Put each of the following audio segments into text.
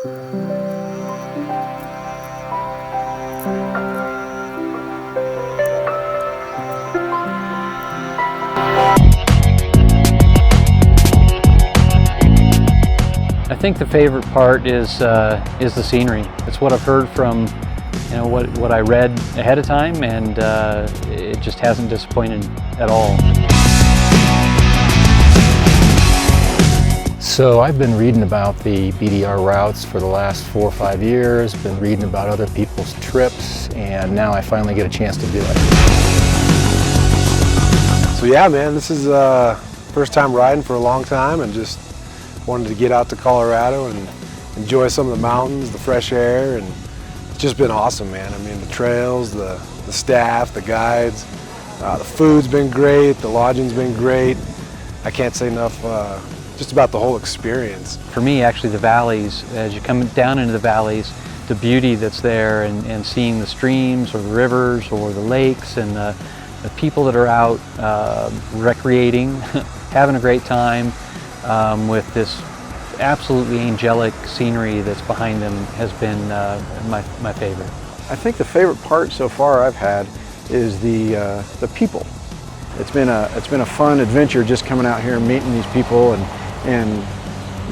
I think the favorite part is the scenery. It's what I've heard from, what I read ahead of time, and it just hasn't disappointed at all. So I've been reading about the BDR routes for the last 4 or 5 years, been reading about other people's trips, and now I finally get a chance to do it. So yeah, man, this is first time riding for a long time, and just wanted to get out to Colorado and enjoy some of the mountains, the fresh air, and it's just been awesome, man. I mean, the trails, the staff, the guides, the food's been great, the lodging's been great. I can't say enough just about the whole experience. For me, actually, the valleys, as you come down into the valleys, the beauty that's there, and seeing the streams or the rivers or the lakes, and the people that are out recreating, having a great time, with this absolutely angelic scenery that's behind them, has been my favorite. I think the favorite part so far I've had is the people. It's been a fun adventure just coming out here and meeting these people and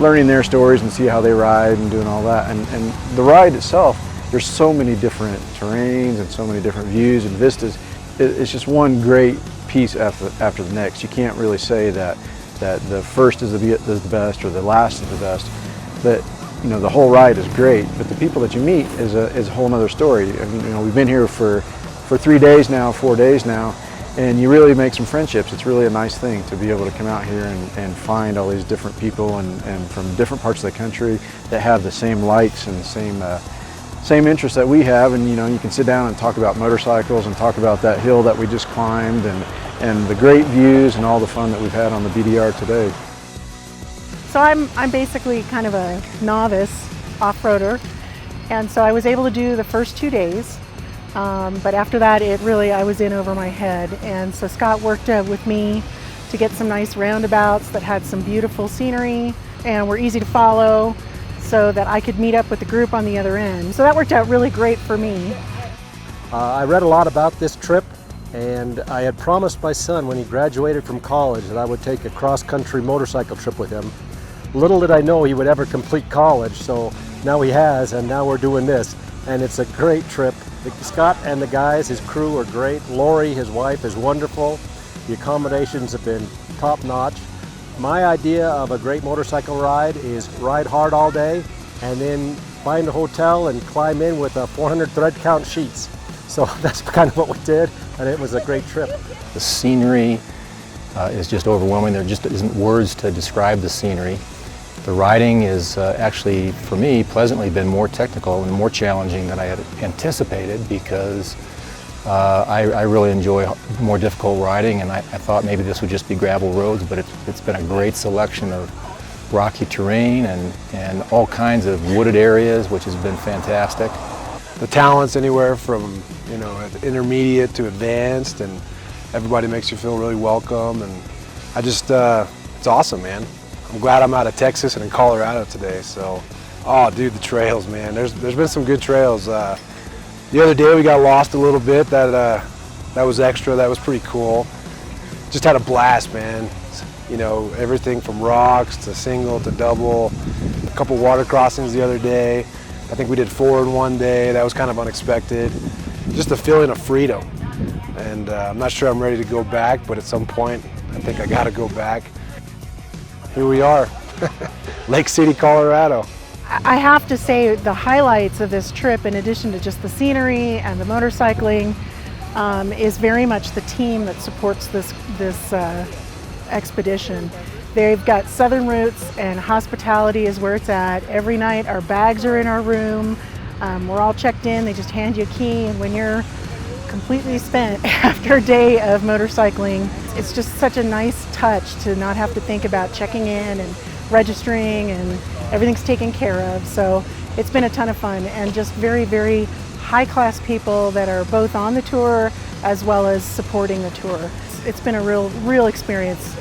learning their stories and see how they ride and doing all that. And the ride itself, there's so many different terrains and so many different views and vistas. It's just one great piece after the next. You can't really say that the first is the best or the last is the best. That the whole ride is great, but the people that you meet is a whole other story. And, we've been here for 3 days now, 4 days now, and you really make some friendships. It's really a nice thing to be able to come out here and find all these different people and from different parts of the country that have the same likes and the same interests that we have. And you can sit down and talk about motorcycles and talk about that hill that we just climbed and the great views and all the fun that we've had on the BDR today. So I'm basically kind of a novice off-roader, and so I was able to do the first 2 days, but after that I was in over my head. And so Scott worked with me to get some nice roundabouts that had some beautiful scenery and were easy to follow, so that I could meet up with the group on the other end. So that worked out really great for me. I read a lot about this trip, and I had promised my son when he graduated from college that I would take a cross-country motorcycle trip with him. Little did I know he would ever complete college, so now he has, and now we're doing this. And it's a great trip. Scott and the guys, his crew, are great. Lori, his wife, is wonderful. The accommodations have been top-notch. My idea of a great motorcycle ride is ride hard all day and then find a hotel and climb in with 400 thread count sheets. So that's kind of what we did, and it was a great trip. The scenery is just overwhelming. There just isn't words to describe the scenery. The riding is actually, for me, pleasantly been more technical and more challenging than I had anticipated, because I really enjoy more difficult riding, and I thought maybe this would just be gravel roads, but it's been a great selection of rocky terrain and all kinds of wooded areas, which has been fantastic. The talent's anywhere from intermediate to advanced, and everybody makes you feel really welcome, and it's awesome, man. I'm glad I'm out of Texas and in Colorado today. So, dude, the trails, man. There's been some good trails. The other day we got lost a little bit. That was extra. That was pretty cool. Just had a blast, man. Everything from rocks to single to double. A couple water crossings the other day. I think we did 4 in one day. That was kind of unexpected. Just a feeling of freedom. And I'm not sure I'm ready to go back, but at some point I think I got to go back. Here we are, Lake City, Colorado. I have to say the highlights of this trip, in addition to just the scenery and the motorcycling, is very much the team that supports this expedition. They've got southern roots, and hospitality is where it's at. Every night our bags are in our room. We're all checked in. They just hand you a key, and when you're completely spent after a day of motorcycling, it's just such a nice touch to not have to think about checking in and registering, and everything's taken care of. So it's been a ton of fun, and just very, very high-class people that are both on the tour as well as supporting the tour. It's been a real experience.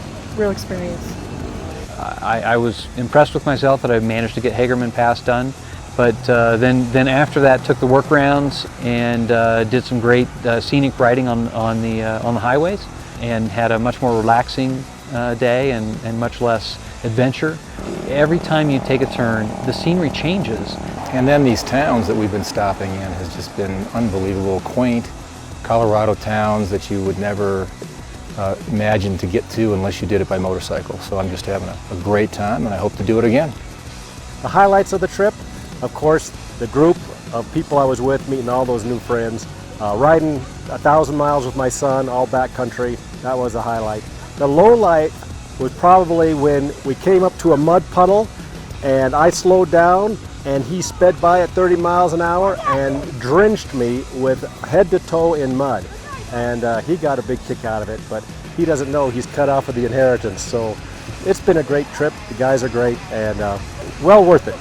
I was impressed with myself that I managed to get Hagerman Pass done. But then after that, took the work rounds and did some great scenic riding on the highways, and had a much more relaxing day and much less adventure. Every time you take a turn, the scenery changes. And then these towns that we've been stopping in has just been unbelievable, quaint Colorado towns that you would never imagine to get to unless you did it by motorcycle. So I'm just having a great time, and I hope to do it again. The highlights of the trip, of course, the group of people I was with, meeting all those new friends, riding 1,000 miles with my son, all backcountry. That was a highlight. The low light was probably when we came up to a mud puddle and I slowed down and he sped by at 30 miles an hour and drenched me with head to toe in mud. And he got a big kick out of it, but he doesn't know he's cut off of the inheritance. So it's been a great trip. The guys are great and well worth it.